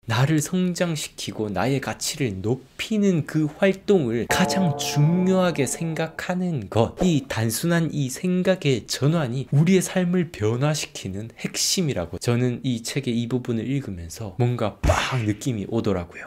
나를 성장시키고 나의 가치를 높이는 그 활동을 가장 중요하게 생각하는 것, 이 단순한 이 생각의 전환이 우리의 삶을 변화시키는 핵심이라고 저는 이 책의 이 부분을 읽으면서 뭔가 빡 느낌이 오더라고요.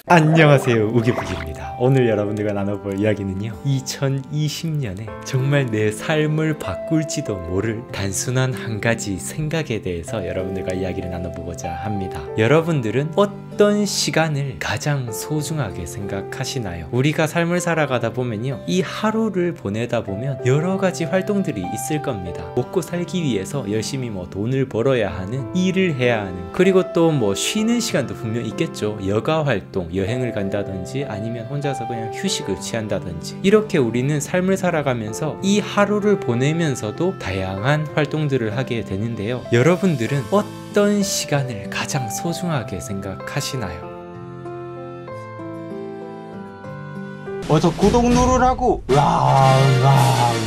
안녕하세요, 우기부기입니다. 오늘 여러분들과 나눠볼 이야기는요, 2020년에 정말 내 삶을 바꿀지도 모를 단순한 한 가지 생각에 대해서 여러분들과 이야기를 나눠보고자 합니다. 여러분들은 어떤 시간을 가장 소중하게 생각하시나요? 우리가 삶을 살아가다 보면요, 이 하루를 보내다 보면 여러 가지 활동들이 있을 겁니다. 먹고 살기 위해서 열심히 돈을 벌어야 하는, 일을 해야 하는, 그리고 또 쉬는 시간도 분명 있겠죠. 여가 활동, 여행을 간다든지 아니면 혼자서 그냥 휴식을 취한다든지, 이렇게 우리는 삶을 살아가면서 이 하루를 보내면서도 다양한 활동들을 하게 되는데요. 여러분들은 어떤 시간을 가장 소중하게 생각하시나요? 어서 구독 누르라고.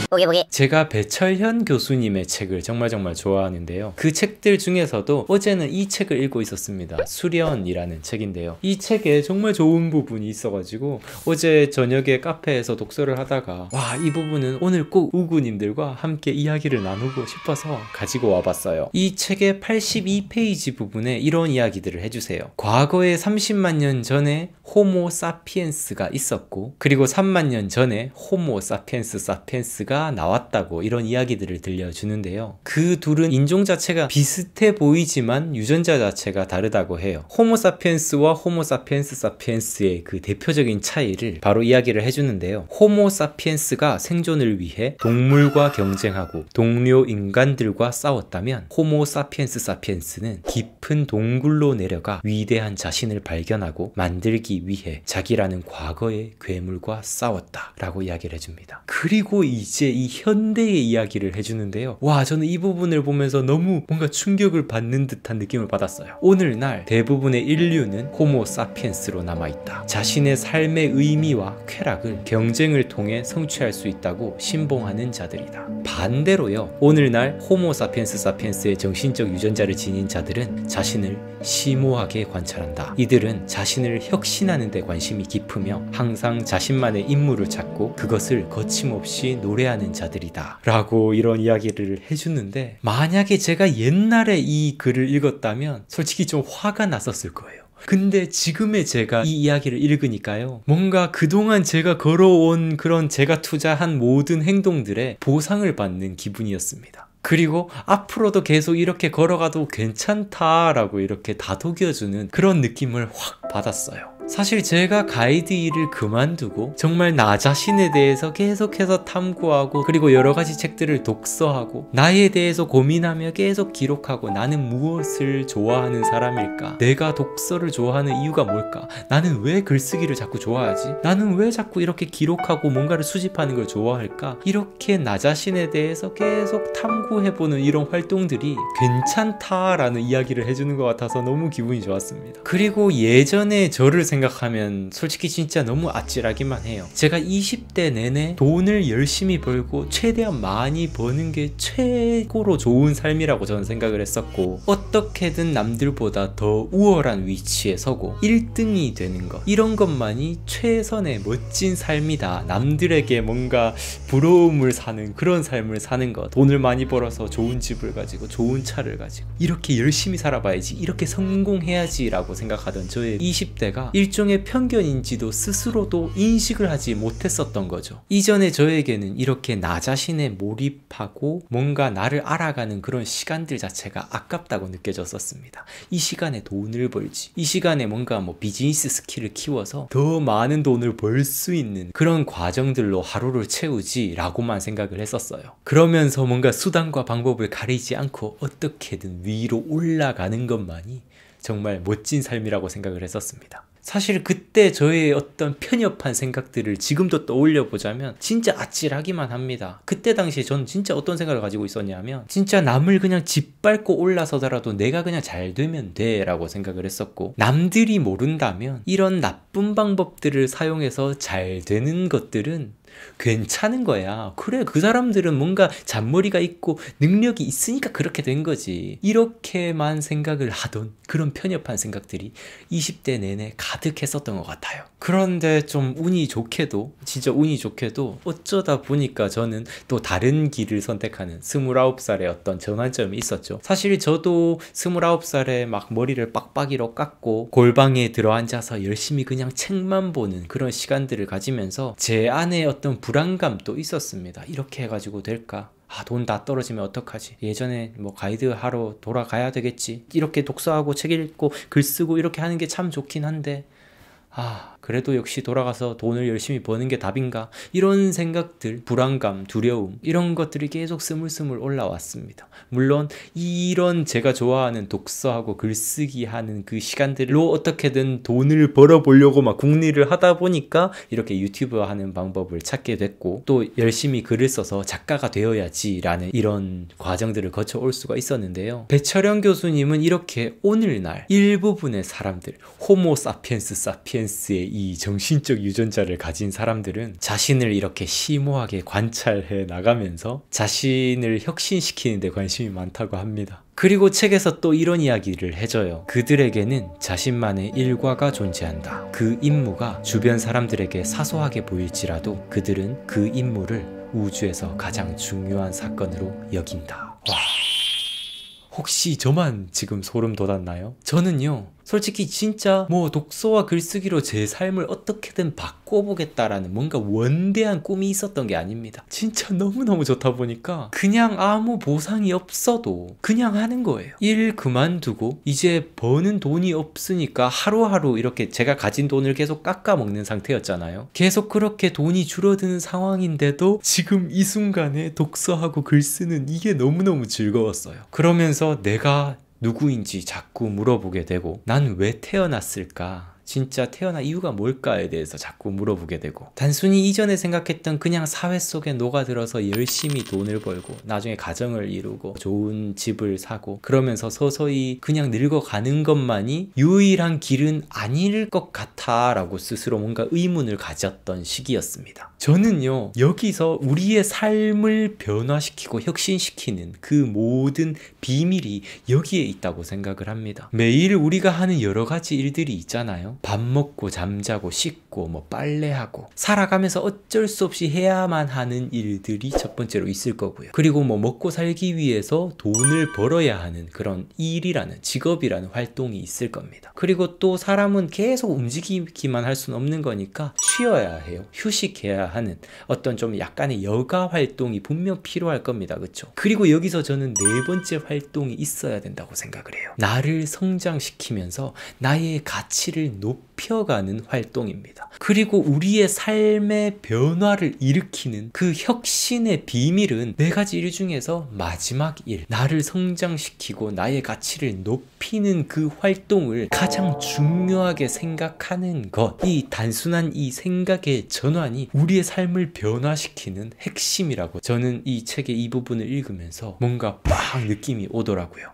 보기. 제가 배철현 교수님의 책을 정말 좋아하는데요. 그 책들 중에서도 어제는 이 책을 읽고 있었습니다. 수련이라는 책인데요. 이 책에 정말 좋은 부분이 있어가지고 어제 저녁에 카페에서 독서를 하다가 이 부분은 오늘 꼭 우구님들과 함께 이야기를 나누고 싶어서 가지고 와봤어요. 이 책의 82페이지 부분에 이런 이야기들을 해주세요. 과거에 30만 년 전에 호모 사피엔스가 있었고, 그리고 3만 년 전에 호모 사피엔스가 나왔다고 이런 이야기들을 들려주는데요. 그 둘은 인종 자체가 비슷해 보이지만 유전자 자체가 다르다고 해요. 호모 사피엔스와 호모 사피엔스의 그 대표적인 차이를 바로 이야기를 해주는데요. 호모 사피엔스가 생존을 위해 동물과 경쟁하고 동료 인간들과 싸웠다면, 호모 사피엔스는 깊은 동굴로 내려가 위대한 자신을 발견하고 만들기 위해 자기라는 과거의 괴물과 싸웠다 라고 이야기를 해줍니다. 그리고 이제 이 현대의 이야기를 해주는데요. 저는 이 부분을 보면서 너무 뭔가 충격을 받는 듯한 느낌을 받았어요. 오늘날 대부분의 인류는 호모 사피엔스로 남아있다. 자신의 삶의 의미와 쾌락을 경쟁을 통해 성취할 수 있다고 신봉하는 자들이다. 반대로요, 오늘날 호모 사피엔스의 정신적 유전자를 지닌 자들은 자신을 심오하게 관찰한다. 이들은 자신을 혁신하는 데 관심이 깊으며 항상 자신만의 임무를 찾고 그것을 거침없이 노래하는 자들이다 라고 이런 이야기를 해주는데, 만약에 제가 옛날에 이 글을 읽었다면 솔직히 좀 화가 났었을 거예요. 근데 지금의 제가 이 이야기를 읽으니까요, 뭔가 그동안 제가 걸어온 그런 제가 투자한 모든 행동들의 보상을 받는 기분이었습니다. 그리고 앞으로도 계속 이렇게 걸어가도 괜찮다라고 이렇게 다독여주는 그런 느낌을 확 받았어요. 사실 제가 가이드 일을 그만두고 정말 나 자신에 대해서 계속해서 탐구하고, 그리고 여러 가지 책들을 독서하고, 나에 대해서 고민하며 계속 기록하고, 나는 무엇을 좋아하는 사람일까? 내가 독서를 좋아하는 이유가 뭘까? 나는 왜 글쓰기를 자꾸 좋아하지? 나는 왜 자꾸 이렇게 기록하고 뭔가를 수집하는 걸 좋아할까? 이렇게 나 자신에 대해서 계속 탐구해보는 이런 활동들이 괜찮다라는 이야기를 해주는 것 같아서 너무 기분이 좋았습니다. 그리고 예전에 저를 생각하면 솔직히 진짜 너무 아찔하기만 해요. 제가 20대 내내 돈을 열심히 벌고 최대한 많이 버는 게 최고로 좋은 삶이라고 저는 생각을 했었고, 어떻게든 남들보다 더 우월한 위치에 서고 1등이 되는 것, 이런 것만이 최선의 멋진 삶이다. 남들에게 뭔가 부러움을 사는 그런 삶을 사는 것, 돈을 많이 벌어서 좋은 집을 가지고 좋은 차를 가지고 이렇게 열심히 살아봐야지, 이렇게 성공해야지 라고 생각하던 저의 20대가 일종의 편견인지도 스스로도 인식을 하지 못했었던 거죠. 이전에 저에게는 이렇게 나 자신에 몰입하고 뭔가 나를 알아가는 그런 시간들 자체가 아깝다고 느껴졌었습니다. 이 시간에 돈을 벌지, 이 시간에 뭔가 비즈니스 스킬을 키워서 더 많은 돈을 벌 수 있는 그런 과정들로 하루를 채우지 라고만 생각을 했었어요. 그러면서 뭔가 수단과 방법을 가리지 않고 어떻게든 위로 올라가는 것만이 정말 멋진 삶이라고 생각을 했었습니다. 사실 그때 저의 어떤 편협한 생각들을 지금도 떠올려 보자면 진짜 아찔하기만 합니다. 그때 당시에 저는 진짜 어떤 생각을 가지고 있었냐면, 진짜 남을 그냥 짓밟고 올라서더라도 내가 그냥 잘 되면 돼 라고 생각을 했었고, 남들이 모른다면 이런 나쁜 방법들을 사용해서 잘 되는 것들은 괜찮은 거야. 그래, 그 사람들은 뭔가 잔머리가 있고 능력이 있으니까 그렇게 된 거지. 이렇게만 생각을 하던 그런 편협한 생각들이 20대 내내 가득했었던 것 같아요. 그런데 좀 운이 좋게도, 진짜 운이 좋게도 어쩌다 보니까 저는 또 다른 길을 선택하는 29살의 어떤 전환점이 있었죠. 사실 저도 29살에 막 머리를 빡빡이로 깎고 골방에 들어앉아서 열심히 그냥 책만 보는 그런 시간들을 가지면서 제 안에 어떤 불안감도 있었습니다. 이렇게 해가지고 될까? 돈 다 떨어지면 어떡하지? 예전에 뭐 가이드 하러 돌아가야 되겠지? 이렇게 독서하고 책 읽고 글 쓰고 이렇게 하는 게 참 좋긴 한데 그래도 역시 돌아가서 돈을 열심히 버는 게 답인가? 이런 생각들, 불안감, 두려움 이런 것들이 계속 스물스물 올라왔습니다. 물론 이런 제가 좋아하는 독서하고 글쓰기 하는 그 시간들로 어떻게든 돈을 벌어보려고 막 궁리를 하다 보니까 이렇게 유튜브 하는 방법을 찾게 됐고, 또 열심히 글을 써서 작가가 되어야지 라는 이런 과정들을 거쳐올 수가 있었는데요. 배철영 교수님은 이렇게 오늘날 일부분의 사람들, 호모 사피엔스 사피엔스의 이 정신적 유전자를 가진 사람들은 자신을 이렇게 심오하게 관찰해 나가면서 자신을 혁신시키는 데 관심이 많다고 합니다. 그리고 책에서 또 이런 이야기를 해줘요. 그들에게는 자신만의 일과가 존재한다. 그 임무가 주변 사람들에게 사소하게 보일지라도 그들은 그 임무를 우주에서 가장 중요한 사건으로 여긴다. 와, 혹시 저만 지금 소름 돋았나요? 저는요, 솔직히 진짜 뭐 독서와 글쓰기로 제 삶을 어떻게든 바꿔보겠다라는 뭔가 원대한 꿈이 있었던 게 아닙니다. 진짜 너무너무 좋다 보니까 그냥 아무 보상이 없어도 그냥 하는 거예요. 일 그만두고 이제 버는 돈이 없으니까 하루하루 이렇게 제가 가진 돈을 계속 깎아먹는 상태였잖아요. 계속 그렇게 돈이 줄어드는 상황인데도 지금 이 순간에 독서하고 글 쓰는 이게 너무너무 즐거웠어요. 그러면서 내가 누구인지 자꾸 물어보게 되고, 난 왜 태어났을까? 진짜 태어난 이유가 뭘까에 대해서 자꾸 물어보게 되고, 단순히 이전에 생각했던 그냥 사회 속에 녹아들어서 열심히 돈을 벌고 나중에 가정을 이루고 좋은 집을 사고 그러면서 서서히 그냥 늙어가는 것만이 유일한 길은 아닐 것 같아 라고 스스로 뭔가 의문을 가졌던 시기였습니다. 저는요, 여기서 우리의 삶을 변화시키고 혁신시키는 그 모든 비밀이 여기에 있다고 생각을 합니다. 매일 우리가 하는 여러 가지 일들이 있잖아요. 밥 먹고 잠자고 씻고 뭐 빨래하고 살아가면서 어쩔 수 없이 해야만 하는 일들이 첫 번째로 있을 거고요. 그리고 뭐 먹고 살기 위해서 돈을 벌어야 하는 그런 일이라는, 직업이라는 활동이 있을 겁니다. 그리고 또 사람은 계속 움직이기만 할 수는 없는 거니까 쉬어야 해요. 휴식해야 하는 어떤 좀 약간의 여가 활동이 분명 필요할 겁니다. 그렇죠? 그리고 여기서 저는 네 번째 활동이 있어야 된다고 생각을 해요. 나를 성장시키면서 나의 가치를 높여가는 활동입니다. 그리고 우리의 삶의 변화를 일으키는 그 혁신의 비밀은 네 가지 일 중에서 마지막 일, 나를 성장시키고 나의 가치를 높이는 그 활동을 가장 중요하게 생각하는 것, 이 단순한 이 생각의 전환이 우리의 삶을 변화시키는 핵심이라고 저는 이 책의 이 부분을 읽으면서 뭔가 빡 느낌이 오더라고요.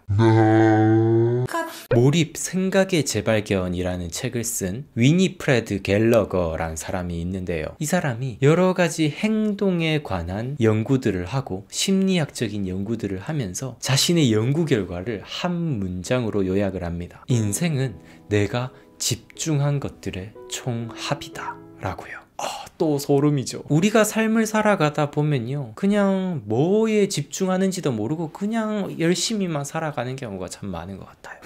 몰입, 생각의 재발견이라는 책을 쓴 위니프레드 갤러거라는 사람이 있는데요. 이 사람이 여러 가지 행동에 관한 연구들을 하고 심리학적인 연구들을 하면서 자신의 연구 결과를 한 문장으로 요약을 합니다. 인생은 내가 집중한 것들의 총합이다 라고요. 또 소름이죠. 우리가 삶을 살아가다 보면요, 그냥 뭐에 집중하는지도 모르고 그냥 열심히만 살아가는 경우가 참 많은 것 같아요.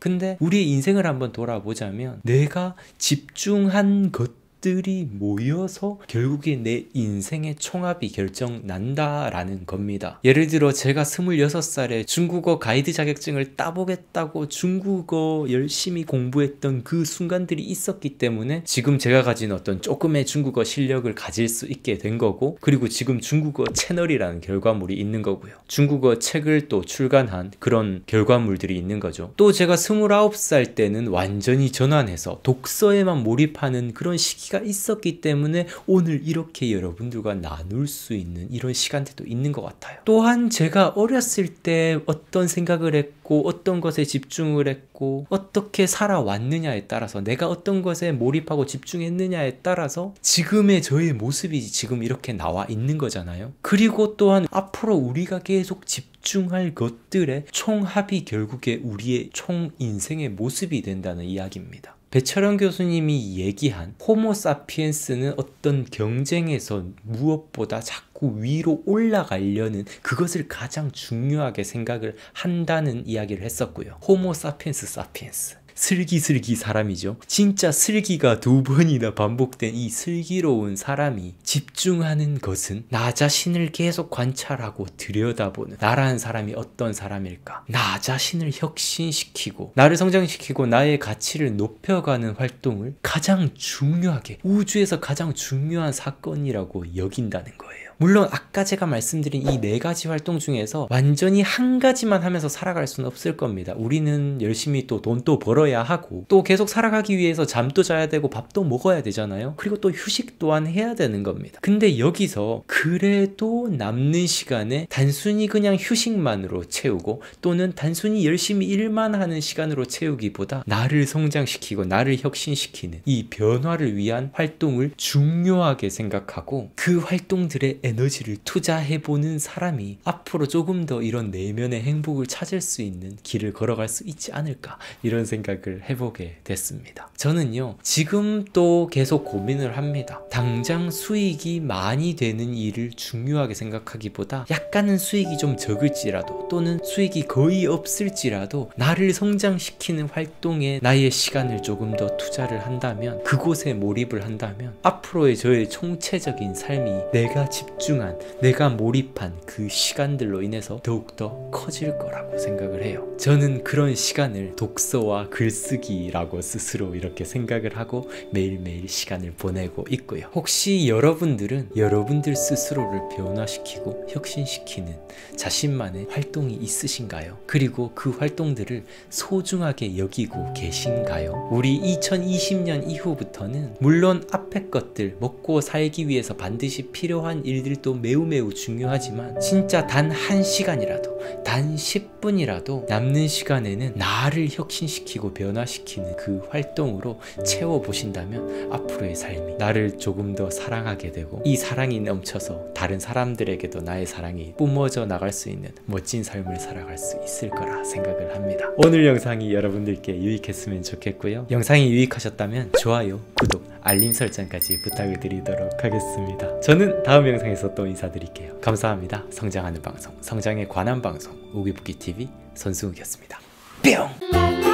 근데 우리의 인생을 한번 돌아보자면 내가 집중한 것들이 모여서 결국에 내 인생의 총합이 결정난다라는 겁니다. 예를 들어 제가 26살에 중국어 가이드 자격증을 따보겠다고 중국어 열심히 공부했던 그 순간들이 있었기 때문에 지금 제가 가진 어떤 조금의 중국어 실력을 가질 수 있게 된 거고, 그리고 지금 중국어 채널이라는 결과물이 있는 거고요. 중국어 책을 또 출간한 그런 결과물들이 있는 거죠. 또 제가 29살 때는 완전히 전환해서 독서에만 몰입하는 그런 시기가 계기가 있었기 때문에 오늘 이렇게 여러분들과 나눌 수 있는 이런 시간들도 있는 것 같아요. 또한 제가 어렸을 때 어떤 생각을 했고 어떤 것에 집중을 했고 어떻게 살아왔느냐에 따라서 내가 어떤 것에 몰입하고 집중했느냐에 따라서 지금의 저의 모습이 지금 이렇게 나와 있는 거잖아요. 그리고 또한 앞으로 우리가 계속 집중할 것들의 총합이 결국에 우리의 총 인생의 모습이 된다는 이야기입니다. 배철원 교수님이 얘기한 호모사피엔스는 어떤 경쟁에서 무엇보다 자꾸 위로 올라가려는 그것을 가장 중요하게 생각을 한다는 이야기를 했었고요. 호모사피엔스 사피엔스. 슬기슬기 사람이죠. 진짜 슬기가 2번이나 반복된 이 슬기로운 사람이 집중하는 것은 나 자신을 계속 관찰하고 들여다보는 나라는 사람이 어떤 사람일까? 나 자신을 혁신시키고 나를 성장시키고 나의 가치를 높여가는 활동을 가장 중요하게 우주에서 가장 중요한 사건이라고 여긴다는 거예요. 물론 아까 제가 말씀드린 이 4가지 활동 중에서 완전히 한 가지만 하면서 살아갈 수는 없을 겁니다. 우리는 열심히 또 돈도 벌어야 하고 또 계속 살아가기 위해서 잠도 자야 되고 밥도 먹어야 되잖아요. 그리고 또 휴식 또한 해야 되는 겁니다. 근데 여기서 그래도 남는 시간에 단순히 그냥 휴식만으로 채우고 또는 단순히 열심히 일만 하는 시간으로 채우기보다 나를 성장시키고 나를 혁신시키는 이 변화를 위한 활동을 중요하게 생각하고 그 활동들의 에너지를 투자해보는 사람이 앞으로 조금 더 이런 내면의 행복을 찾을 수 있는 길을 걸어갈 수 있지 않을까 이런 생각을 해보게 됐습니다. 저는요 지금 또 계속 고민을 합니다. 당장 수익이 많이 되는 일을 중요하게 생각하기보다 약간은 수익이 좀 적을지라도 또는 수익이 거의 없을지라도 나를 성장시키는 활동에 나의 시간을 조금 더 투자를 한다면 그곳에 몰입을 한다면 앞으로의 저의 총체적인 삶이 내가 집중한 내가 몰입한 그 시간들로 인해서 더욱더 커질 거라고 생각을 해요. 저는 그런 시간을 독서와 글쓰기라고 스스로 이렇게 생각을 하고 매일매일 시간을 보내고 있고요. 혹시 여러분들은 여러분들 스스로를 변화시키고 혁신시키는 자신만의 활동이 있으신가요? 그리고 그 활동들을 소중하게 여기고 계신가요? 우리 2020년 이후부터는 물론 앞에 것들 먹고 살기 위해서 반드시 필요한 일들도 매우 중요하지만 진짜 단 1시간이라도 단 10분이라도 남는 시간에는 나를 혁신시키고 변화시키는 그 활동으로 채워보신다면 앞으로의 삶이 나를 조금 더 사랑하게 되고 이 사랑이 넘쳐서 다른 사람들에게도 나의 사랑이 뿜어져 나갈 수 있는 멋진 삶을 살아갈 수 있을 거라 생각을 합니다. 오늘 영상이 여러분들께 유익했으면 좋겠고요. 영상이 유익하셨다면 좋아요, 구독, 알림 설정까지 부탁을 드리도록 하겠습니다. 저는 다음 영상에서 또 인사드릴게요. 감사합니다. 성장하는 방송, 성장에 관한 방송 우기붓기TV 손승욱이었습니다. 뿅!